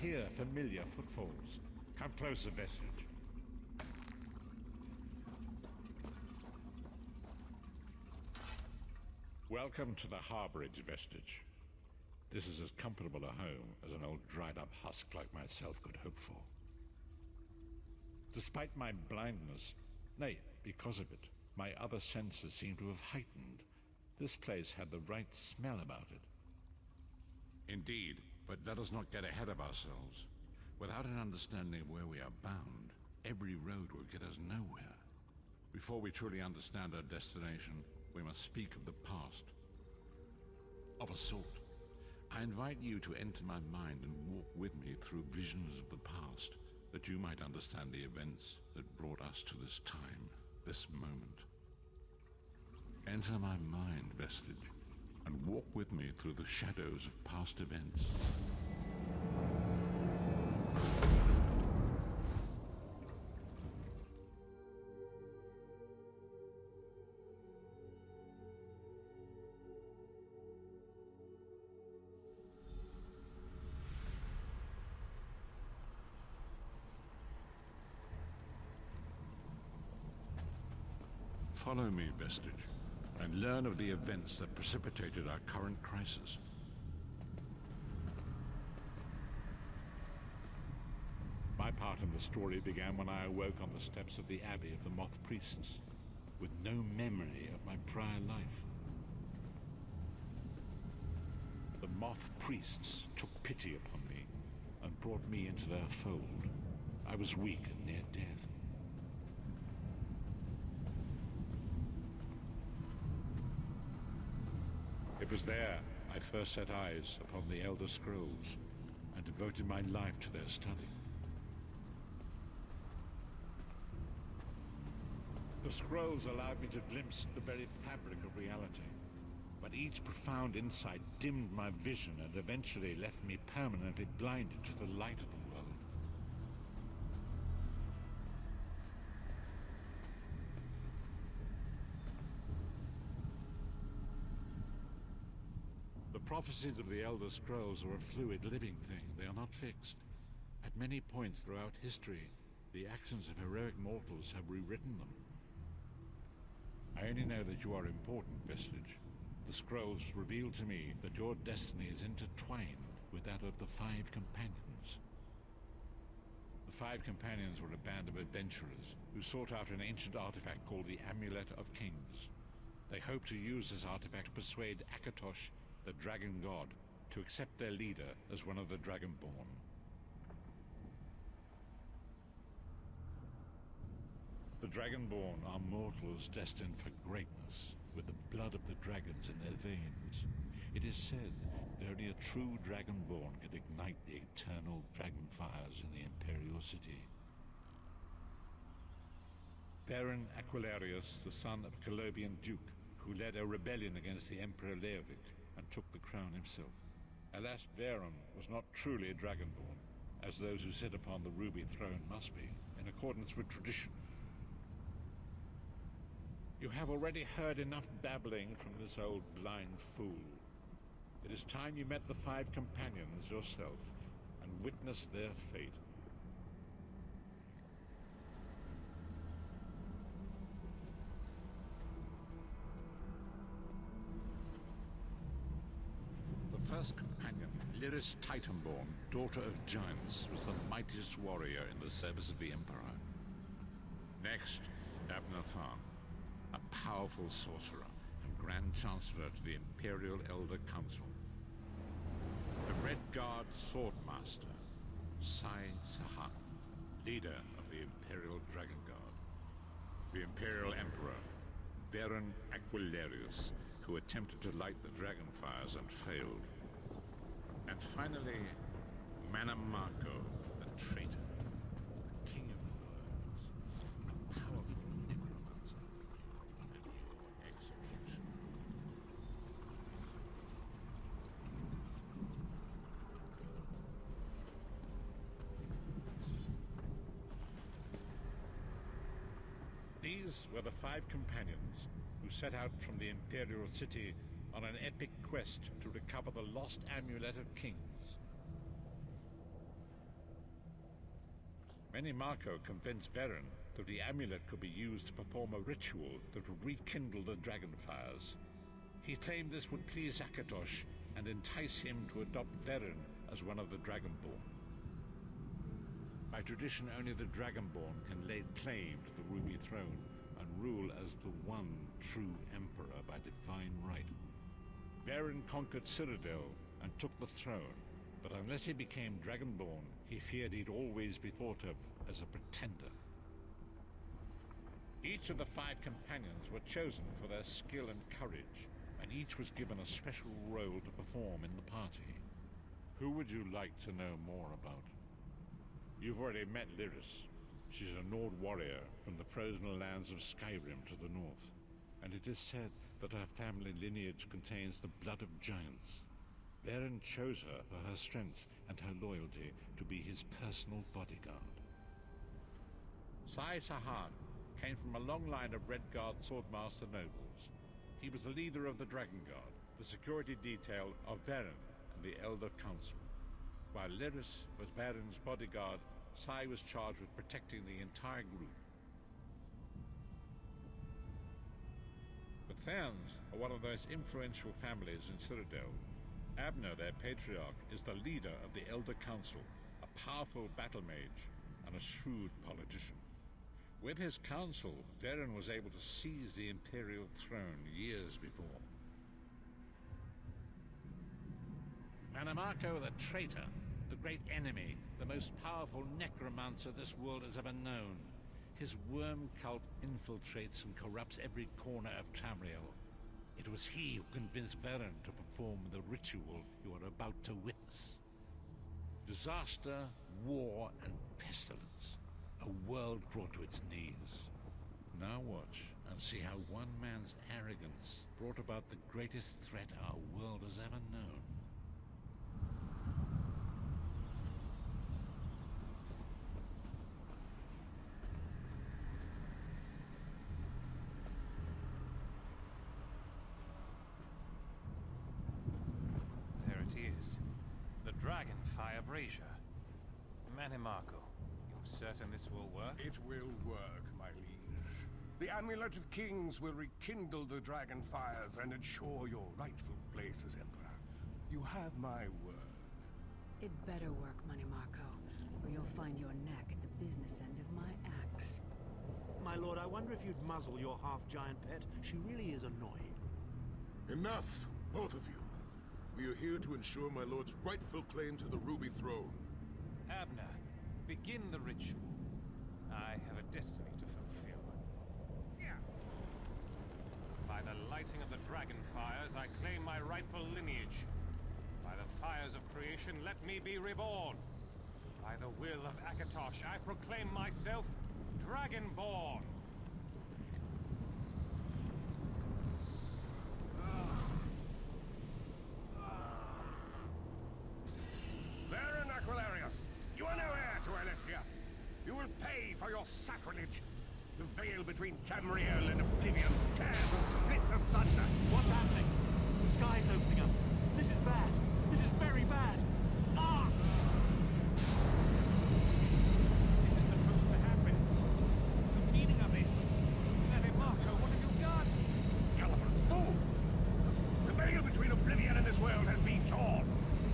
hear familiar footfalls. Come closer, Vestige. Welcome to the Harborage, Vestige. This is as comfortable a home as an old dried-up husk like myself could hope for. Despite my blindness, nay, because of it, my other senses seem to have heightened. This place had the right smell about it. Indeed, but let us not get ahead of ourselves. Without an understanding of where we are bound, every road will get us nowhere. Before we truly understand our destination, we must speak of the past. Of a sort. I invite you to enter my mind and walk with me through visions of the past, that you might understand the events that brought us to this time, this moment. Enter my mind, Vestige, and walk with me through the shadows of past events. Follow me, Vestige, and learn of the events that precipitated our current crisis. My part in the story began when I awoke on the steps of the Abbey of the Moth Priests, with no memory of my prior life. The Moth Priests took pity upon me and brought me into their fold. I was weak and near death. It was there I first set eyes upon the Elder Scrolls and devoted my life to their study. The scrolls allowed me to glimpse the very fabric of reality, but each profound insight dimmed my vision and eventually left me permanently blinded to the light of the world. The prophecies of the Elder Scrolls are a fluid, living thing. They are not fixed. At many points throughout history, the actions of heroic mortals have rewritten them. I only know that you are important, Vestige. The scrolls reveal to me that your destiny is intertwined with that of the Five Companions. The Five Companions were a band of adventurers who sought out an ancient artifact called the Amulet of Kings. They hoped to use this artifact to persuade Akatosh, the Dragon God, to accept their leader as one of the Dragonborn. The Dragonborn are mortals destined for greatness, with the blood of the dragons in their veins. It is said that only a true Dragonborn can ignite the eternal dragon fires in the Imperial City. Baron Aquilarius, the son of a Colovian duke, who led a rebellion against the Emperor Leovic and took the crown himself. Alas, Veron was not truly a Dragonborn, as those who sit upon the ruby throne must be, in accordance with tradition. You have already heard enough babbling from this old blind fool. It is time you met the Five Companions yourself and witnessed their fate. The first companion, Lyris Titanborn, daughter of giants, was the mightiest warrior in the service of the Emperor. Next, Abnathan, a powerful sorcerer and Grand Chancellor to the Imperial Elder Council. The Red Guard Swordmaster, Sai Sahan, leader of the Imperial Dragon Guard. The Imperial Emperor, Baron Aquilarius, who attempted to light the dragon fires and failed. And finally, Manamako, the traitor, the king of the worms, a powerful necromancer, and your executioner. These were the Five Companions who set out from the Imperial City on an epic quest to recover the lost Amulet of Kings. Marco convinced Veren that the amulet could be used to perform a ritual that would rekindle the dragon fires. He claimed this would please Akatosh and entice him to adopt Veren as one of the Dragonborn. By tradition, only the Dragonborn can lay claim to the Ruby Throne and rule as the one true Emperor by divine right. Veren conquered Cyrodiil and took the throne, but unless he became Dragonborn, he feared he'd always be thought of as a pretender. Each of the 5 companions were chosen for their skill and courage, and each was given a special role to perform in the party. Who would you like to know more about? You've already met Lyris. She's a Nord warrior from the frozen lands of Skyrim to the north, and it is said that her family lineage contains the blood of giants. Veren chose her for her strength and her loyalty to be his personal bodyguard. Sai Sahan came from a long line of Redguard swordmaster nobles. He was the leader of the Dragon Guard, the security detail of Veren and the Elder Council. While Lyris was Veren's bodyguard, Sai was charged with protecting the entire group. The Therns are one of the most influential families in Cyrodiil. Abner, their patriarch, is the leader of the Elder Council, a powerful battle mage and a shrewd politician. With his council, Veren was able to seize the Imperial throne years before. Manamako the traitor, the great enemy, the most powerful necromancer this world has ever known. His worm cult infiltrates and corrupts every corner of Tamriel. It was he who convinced Veren to perform the ritual you are about to witness. Disaster, war, and pestilence. A world brought to its knees. Now watch and see how one man's arrogance brought about the greatest threat our world has ever known. There it is. The Dragonfire Brazier. Manamako. Certain this will work? It will work, my liege. The Amulet of Kings will rekindle the dragon fires and ensure your rightful place as Emperor. You have my word. It better work, Manamako, or you'll find your neck at the business end of my axe. My lord, I wonder if you'd muzzle your half-giant pet. She really is annoying. Enough, both of you. We are here to ensure my lord's rightful claim to the Ruby Throne. Abner. Begin the ritual. I have a destiny to fulfill. Yeah. By the lighting of the dragon fires, I claim my rightful lineage. By the fires of creation, let me be reborn. By the will of Akatosh, I proclaim myself Dragonborn. Veren Aquilarius, you are no heir to Alessia. You will pay for your sacrilege. The veil between Tamriel and Oblivion tears and splits asunder. What's happening? The sky's opening up. This is bad. This is very bad. Ah! This isn't supposed to happen. What's the meaning of this? Manamako, what have you done? Gullible fools! The veil between Oblivion and this world has been torn.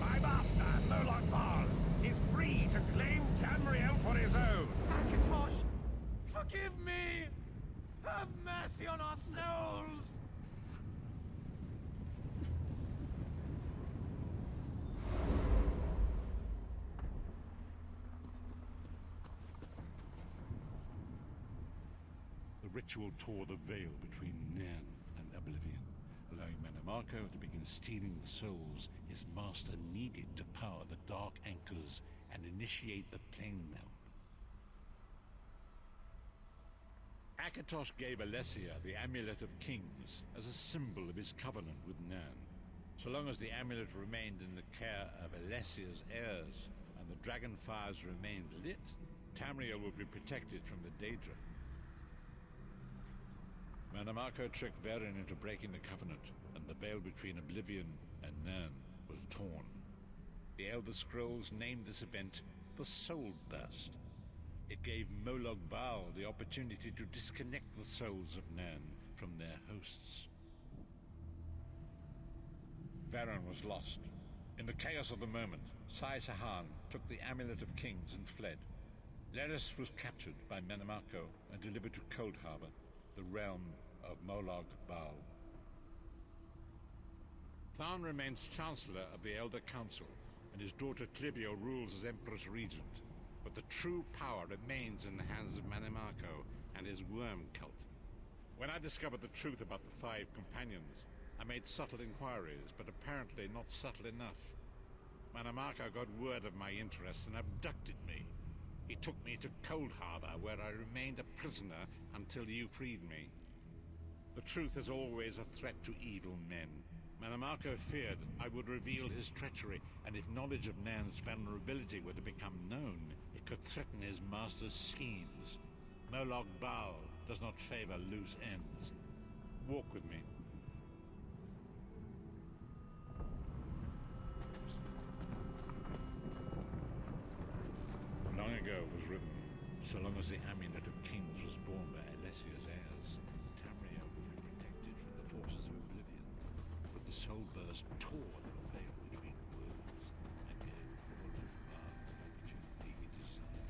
My master, Moloch Bal, is free to claim Tamriel for his own. Akatosh, forgive me! Have mercy on our souls! The ritual tore the veil between Nan and Oblivion, allowing Manamako to begin stealing the souls his master needed to power the Dark Anchors and initiate the plane melt. Akatosh gave Alessia the Amulet of Kings as a symbol of his covenant with Nan. So long as the amulet remained in the care of Alessia's heirs and the dragon fires remained lit, Tamriel would be protected from the Daedra. Manamako tricked Veren into breaking the covenant, and the veil between Oblivion and Nan was torn. The Elder Scrolls named this event the Soul Burst. It gave Molog Baal the opportunity to disconnect the souls of Nan from their hosts. Varan was lost. In the chaos of the moment, Sai Sahan took the Amulet of Kings and fled. Leris was captured by Menamarco and delivered to Cold Harbor, the realm of Molog Baal. Tharn remains Chancellor of the Elder Council, and his daughter Clivio rules as Empress Regent. But the true power remains in the hands of Menamarco and his worm cult. When I discovered the truth about the 5 companions, I made subtle inquiries, but apparently not subtle enough. Menamarco got word of my interests and abducted me. He took me to Cold Harbor, where I remained a prisoner until you freed me. The truth is always a threat to evil men. Menamarco feared I would reveal his treachery, and if knowledge of Nan's vulnerability were to become known, it could threaten his master's schemes. Molog Baal does not favor loose ends. Walk with me. Long ago was written, so long as the Amulet of Kings was borne by Alessia's heirs, Tamriel would be protected from the forces of oblivion. But the soul burst tore the veil between worlds and gave Molog Baal the opportunity he desired.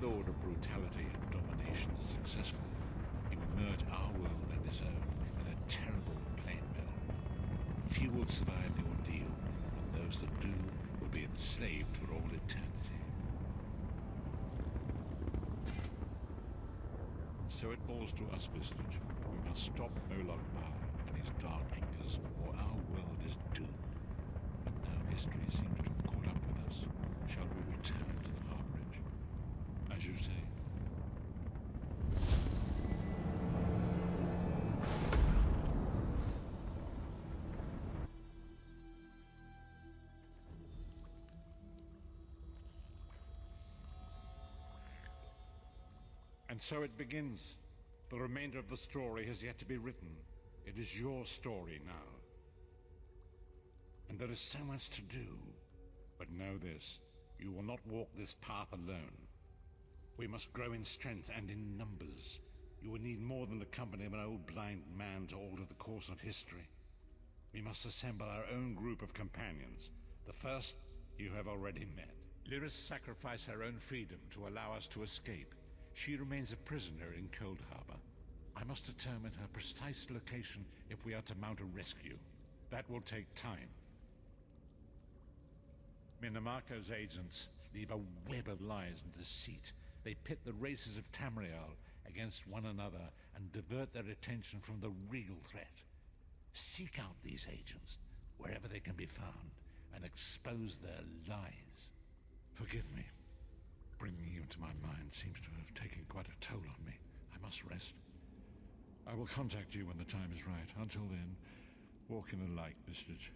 Lord of brutality and domination is successful, he will merge our world and his own in a terrible plain mill. Few will survive the ordeal, and those that do will be enslaved for all eternity. So it falls to us, Vistage. We must stop Molog Baal and his dark anchors, or our world is doomed. And now history seems to have caught up with us. Shall we return to the Harborage? As you say. And so it begins. The remainder of the story has yet to be written. It is your story now. And there is so much to do. But know this, you will not walk this path alone. We must grow in strength and in numbers. You will need more than the company of an old blind man to alter the course of history. We must assemble our own group of companions. The first you have already met. Lyris sacrificed her own freedom to allow us to escape. She remains a prisoner in Cold Harbor. I must determine her precise location if we are to mount a rescue. That will take time. Menamarco's agents leave a web of lies and deceit. They pit the races of Tamriel against one another and divert their attention from the real threat. Seek out these agents, wherever they can be found, and expose their lies. Forgive me. Bringing you into my mind seems to have taken quite a toll on me. I must rest. I will contact you when the time is right. Until then, walk in the light, Vistage.